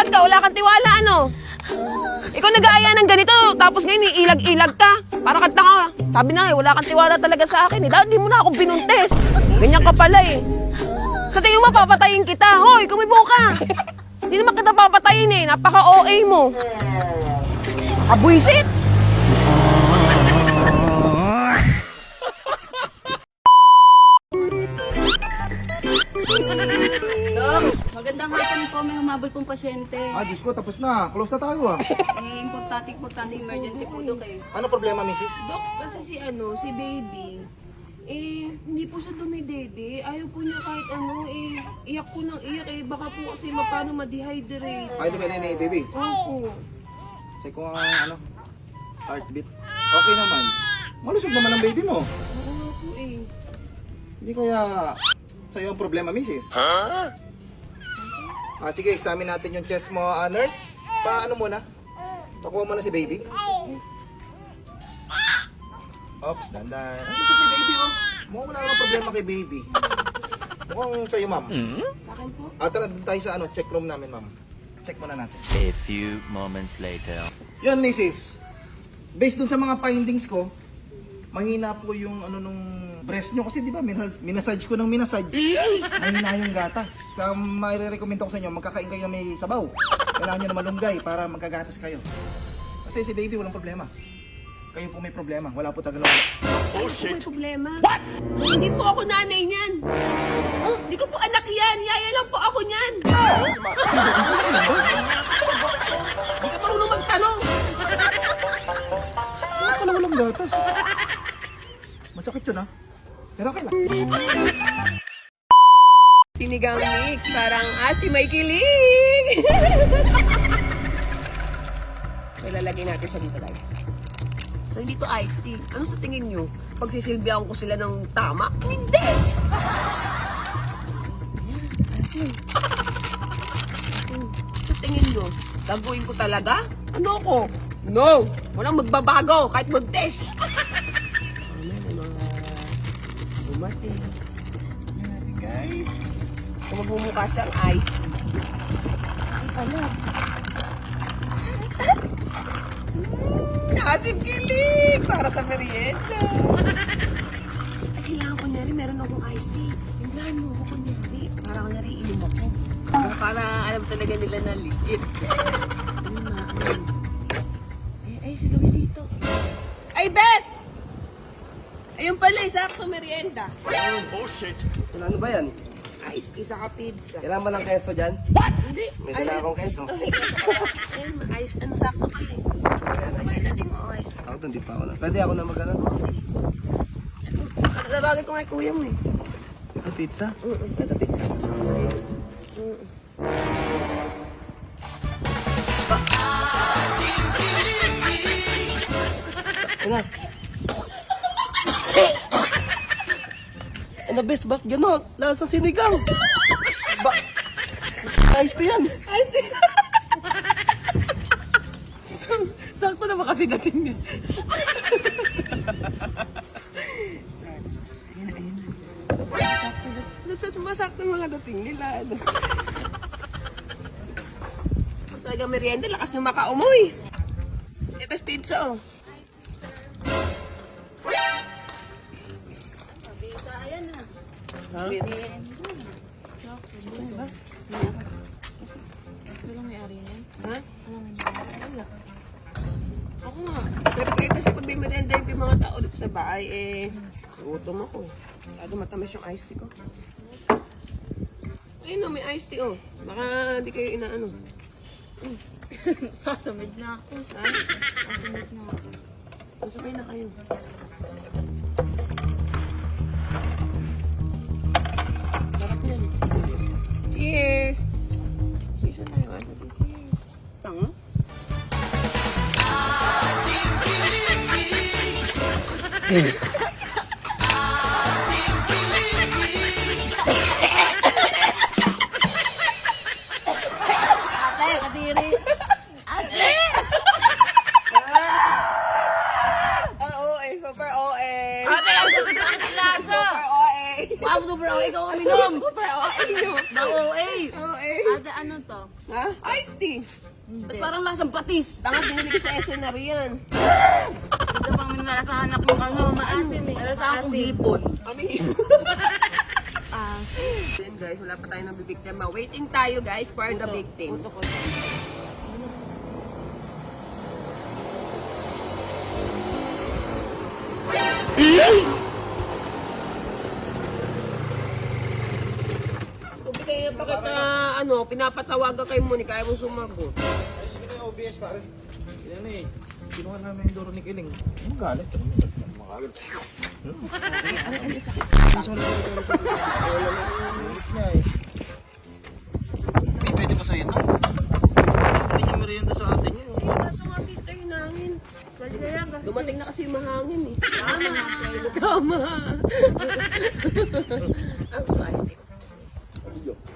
Bakit ka? Wala kang tiwala, ano? Ikaw nag-aaya ng ganito, tapos ngayon iilag-ilag ka. Para kang tanga. Sabi na wala kang tiwala talaga sa akin eh. Dahil di mo na ako binuntes. Ganyan ka pala eh. Sa tingin mo, papatayin kita. Hoy, kumibo ka. Hindi naman kita papatayin eh. Napaka-OA mo. Abwisit. Dok, magandang hapon po. May humabol pong pasyente. Diyos ko, tapos na. Close na tayo Importante emergency po, Dok eh. Ano problema, Mrs.? Dok, kasi si baby, hindi po siya dumidede. Ayaw po niya kahit iyak po ng iyak eh. Baka po kasi mapano ma-dehydrate. Ay, lumili na baby. Opo. Check ko ang heartbeat. Okay naman. Malusog naman ang baby mo. Oo nga po eh. Hindi kaya sa'yo ang problema, Mrs.? Sige, examine natin yung chest mo, nurse. Paano muna? Pakuha mo na si baby. Oops, dandan. Ano sa kay baby, oh? Mukhang wala namang problema kay baby. Mukhang sa'yo, ma'am. Sa akin po? Tara, doon tayo sa check room namin, ma'am. Check muna natin. A few moments later. Yun, Mrs. Based dun sa mga findings ko, mahina po yung nung breast nyo. Kasi di ba, minasage ko ng minasage. Mahina yung gatas. Sa mai-recommend ko sa inyo, magkakain kayo may sabaw. Kailangan nyo na malunggay para magkagatas kayo. Kasi si baby walang problema. Kayo po may problema. Wala po tagalaw. Oh, shit! May problema. What? Hindi po ako nanay niyan. Oh, hindi ko po anak yan. Yaya lang po ako niyan. Hindi ka marunong magtanong. Wala pala walang gatas. Masakit yun, ha? Pero okay lang. Sinigang mix, parang asi may kiling. So, ilalagay natin siya dito, guys. So, hindi to iced tea. Ano sa tingin nyo? Pagsisilbihan ko sila ng tama? Hindi! Sa tingin nyo, gagawin ko talaga? Ano ko? No! Walang magbabago kahit mag-test. Ano mga bumating. Guys, kung magbumukha siyang iced tea. Ay pala. Asim kilig! Para sa merienda. Ay, kailangan ko nyari, meron akong iced tea. Hinggahan mo ako kunyari. Para kunyari, inom ako. Para alam talaga nila na legit. Ano na, ano. Ay, si Luisito. Ay, Bes! Ayun pala, isakto merienda. Ano ba yan? Iced tea saka pizza. Kailangan ba ng keso dyan? Hindi. May dala akong keso. Ayun, iced, ano, sakto pala eh. Ay, natin mo, iced. Ako doon, di pa ako na. Pwede ako na mag-ano? Tatawagin ko nga kuya mo eh. Ito pizza? Ito pizza. Ano? Ano best, bakit gano'n? Lasang sinigang! Ayos to yan! Sakto naman kasi dating niya. Masakto mga dating nila. Talagang merienda, lakas yung makaumoy. Ito pizza oh. Pizza, ayan na. Merienda. Diba? Ito lang may ari yan. Ha? Wala. Ako nga. Pero kasi pag may merienda yung mga tao dito sa bahay, utom ako. Lalo matamis yung iced tea ko. Ayun o, may iced tea oh. Baka hindi kayo inaano. Sasamid na ako. Ha? Sasamid na ako. Masabay na kayo. Sarap yan. Cheers! Isa tayo. Cheers. Tanga? Ate, kadiri. Ate! OA, super OA. Ate, ang ganda ng lasa! Super OA. Wow, sobra ako. Ikaw uminom. Bako, Ate, ano to? Ha? Iced tea. Hindi. Parang lasang patis. Tanga, binili ko sa SNR yan. Ito pang minalasahan ako ng ano, maasim eh. Nalasahan kong hipon. Ano hipon? Ah, Then guys, wala pa tayo ng bibiktima. Waiting tayo guys for the victims. Kung kaya pa kita, pinapatawagan kay Monica, ayaw mo sumagot. Ay, sige na yung OBS pare. Yan eh. Kinuha namin yung Doro ni Kiling. Ano galit? Magalit. Ay, pwede ba sa'yo ito? Hindi niya merienda sa atin yun. Kaso nga sister, hinangin. Dumating na kasi yung mahangin eh. Tama. Ang so iced tea.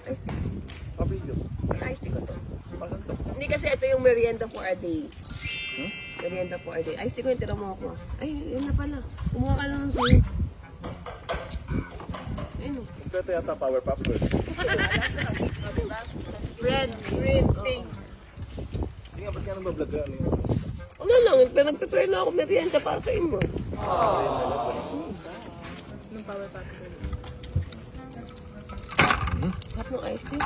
Iced tea. Kapilyo. Iced tea ko to. Bakit to? Hindi kasi ito yung merienda for a day. Merienda for a day. Iced tea ko yung tira mo ako. Ay, yun na pala. Kumuha ka lang sa'yo. Ayun o. Ito yata power pop girl. Red pink. Hindi nga, ba't ka nang bablog ka? Ano yun? Ano lang, pinag-prepare na ako merienda para sa inyo. Sarap ng iced tea.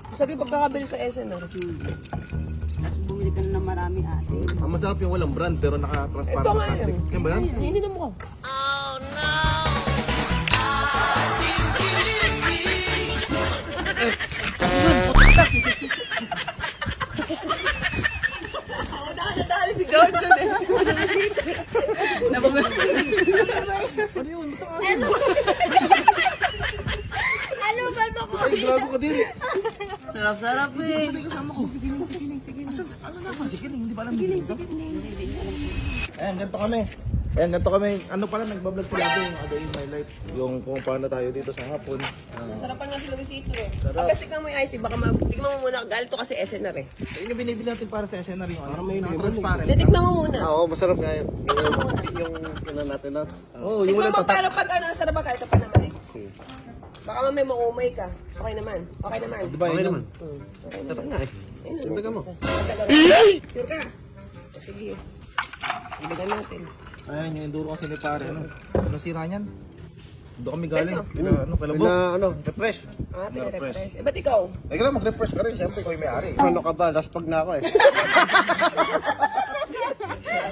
Sabi pagkakabili sa SNR. bumili ka na ng marami ate. Ang masarap yung walang brand pero naka-transparent Ito nga plastic. yan. Yan ba yan? Ininom ko. Ako nakakadali si Jojo eh. Ano yun? Ito ka. Ano ba ito ko? Ay, grabe ka diri. Sarap-sarap eh. Sige, kasama ko. Ano na ba? Sige, hindi ba alam dito? Ayan, ganito kami. Ayan, ganito kami. Ano pala, nagbablog sila doon yung A Day in My Life. Yung kung paano tayo dito sa hapon. Sarapan nga si Luisito eh. Sarap. Pag tignan mo yung ice, baka tignan mo muna. Galit to kasi SNR eh. Ayun yung binibili natin para sa SNR yung ano, naka-transparent. Tignan mo muna. Oo, masarap nga yun. Yung ano natin na. Oo, yung Tignan walang mo tatak. pero pag sarap ba ito pa naman eh. Baka mamay maumay ka. Okay naman. Okay naman. Di ba, Okay yun naman. Hmm. Okay Sarap naman. nga eh. Ayun, Sundagan mo. Sure ka? O, sige. Ilagan natin. Ayan, yung enduro kasi ni pare. Ano sira niyan? Doon kami galing. Peso. Ano, kalabok. refresh. Ah, Refresh. pinarefresh. Eh, ba't ikaw? Ay, kailangan mag-refresh ka rin. Siyempre, ikaw yung may-ari. Ano ka ba? Last pag na ako eh.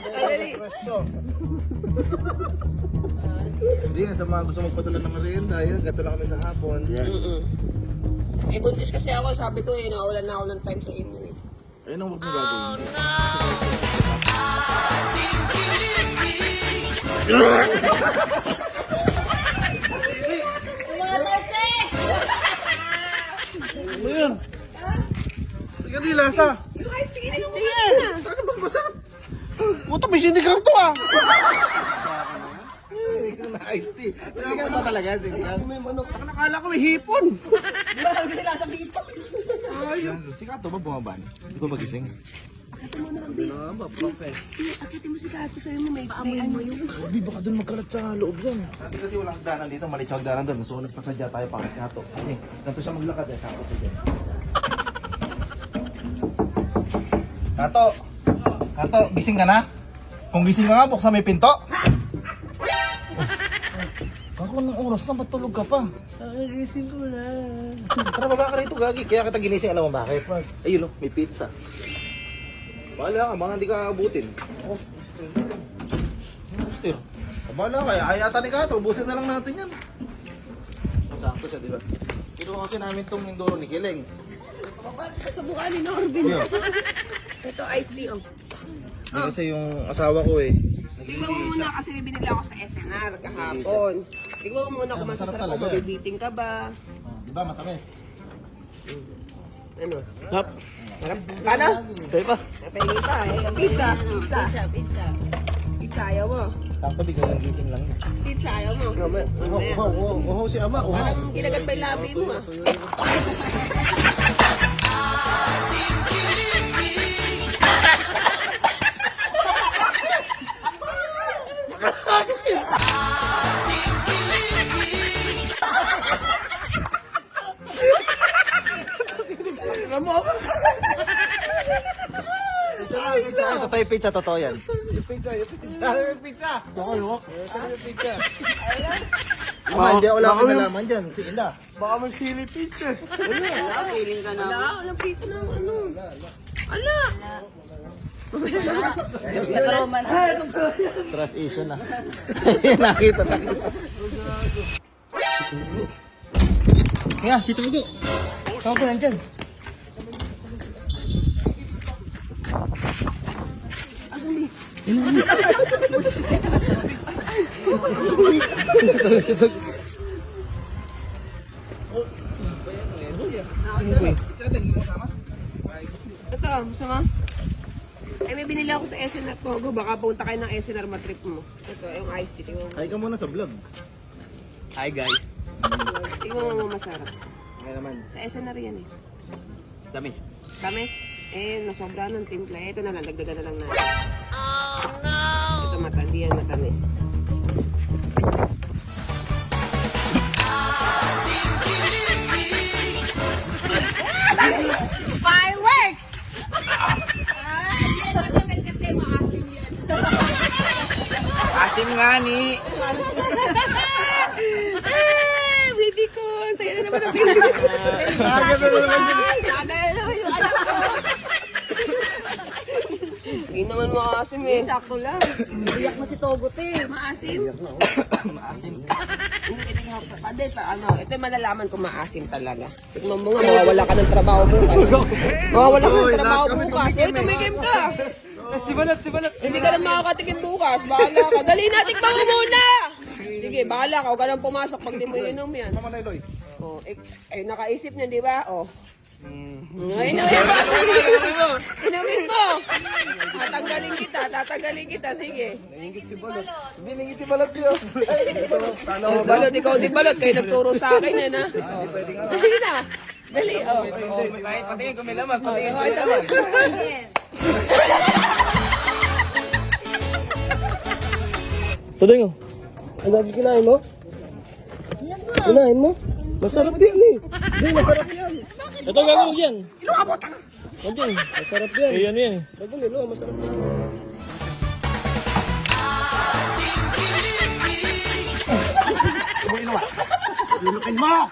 Dali. Refresh to. Hindi nga, sa mga gusto magpadala ng merienda, yun, gato lang kami sa hapon. Eh, buntis kasi ako. Sabi ko eh, nawawalan na ako ng time sa inyo eh. Ayun ang huwag mo gagawin. Ano yan? Sige, di lasa. Yung ice tea, ininom mo kanina. Ano ba masarap? Puto, may sinigang to ah! Sinigang na iced tea. Sinigang ba talaga? Sinigang? Nakala ko may hipon! Di ba sabi ko nila sa bipo? Ayun. Si Kato ba bumaba na? Di ba magising? Akitin mo na lang, Bi. Ano ba? Profe. Akitin mo si Kato sa'yo mo. May ano yung... Di baka doon magkalat sa loob yan. Dati kasi walang hagdanan dito, maliit yung hagdanan doon. So nagpasadya tayo para kay Kato. Kasi ganito siya maglakad eh, Kato siya dyan. Kato! Kato, gising ka na? Kung gising ka nga, buksan may pinto. Ako ng oras na, ba't tulog ka pa? Gising ko na. Tara, baba ka rito, Gagi. Kaya kita ginising, alam mo bakit? Ayun oh, may pizza. Bahala ka, baka hindi ka abutin. Oh, Mister. Bahala ka, hayata ni Kato, ubusin na lang natin yan. Sakto siya, di ba? Kinuha kasi namin itong Mindoro ni Kiling. Sa mukha ni Norbin. Yeah. Ito, iced tea oh. Kasi yung asawa ko eh. Tignan mo muna kasi may binili ako sa SNR kahapon. Tignan mo muna kung masarap masasarap talaga. kung mabibiting ka ba. Di ba, matamis? Ano? Hap! Ano? Kaya pa? Napahingi pa eh. Pizza. Pizza. Pizza. Pizza ayaw mo. Sakto, bigyan ng gising lang. Pizza ayaw mo. Mamaya. Uhaw si Ama, uhaw. Parang kinagat pa yung labi mo ah. totoo yung pizza, totoo yan. Yung pizza. Yung pizza. Yung pizza. Hindi ako lang kinalaman dyan. Si Inda. Baka may sili pizza. Feeling ka na. Walang pito ng ano. Ala! Natroma na. Trust issue na. Nakita. Kaya, si Tugo. Saan ko nandyan? Ito, masama? Eh, may binili ako sa SNR Pogo. Baka punta kayo ng SNR matrip mo. Ito, yung iced tea. Tingnan mo. Ay ka muna sa vlog. Hi, guys. Tingnan mo masarap. Ay naman. Sa SNR yan eh. Tamis. Tamis? Eh, nasobra ng timpla. Ito na lang, dagdagan na lang natin. Oh, no! Ito matandi yan, matamis. Fireworks! Yan, matamis kasi maasim yan. Asim nga ni. Baby ko, saya na naman ang baby ko. Tagal na naman yung anak ko. Hindi naman maasim eh. Sakto lang. Iyak na si Togo, te. Maasim? Maasim. Hindi ano, ito malalaman kung maasim talaga. Tignan mo nga, mawawala ka ng trabaho bukas. Mawawala ka ng trabaho bukas. Uy, tumikim ka. Sibalat. Hindi ka na makakatikim bukas. Bahala ka. Dali na, tikman mo muna. Sige, bahala ka. Huwag ka nang pumasok pag di mo inom yan. Mama na Eloy. Oh, nakaisip niya, di ba? Oh. Inumin mo. Inumin mo. Tatanggalin kita. Sige. Nangingit si Balot. Hindi nangingit si Balot yun. Oh, balot, ikaw di balot. Kayo nagturo sa akin yan, ha? Oh. Dali na. Dali, oh. Patingin ko may laman. Tuloy mo. Ang lagi kinain mo? Kinain mo? Masarap din eh. Hindi, masarap yan. Ito gagawin yan. Ilokabot! Nandiyan, masarap yan. Eh, yan yan. Bagong ilo, masarap yan. Lulukin mo!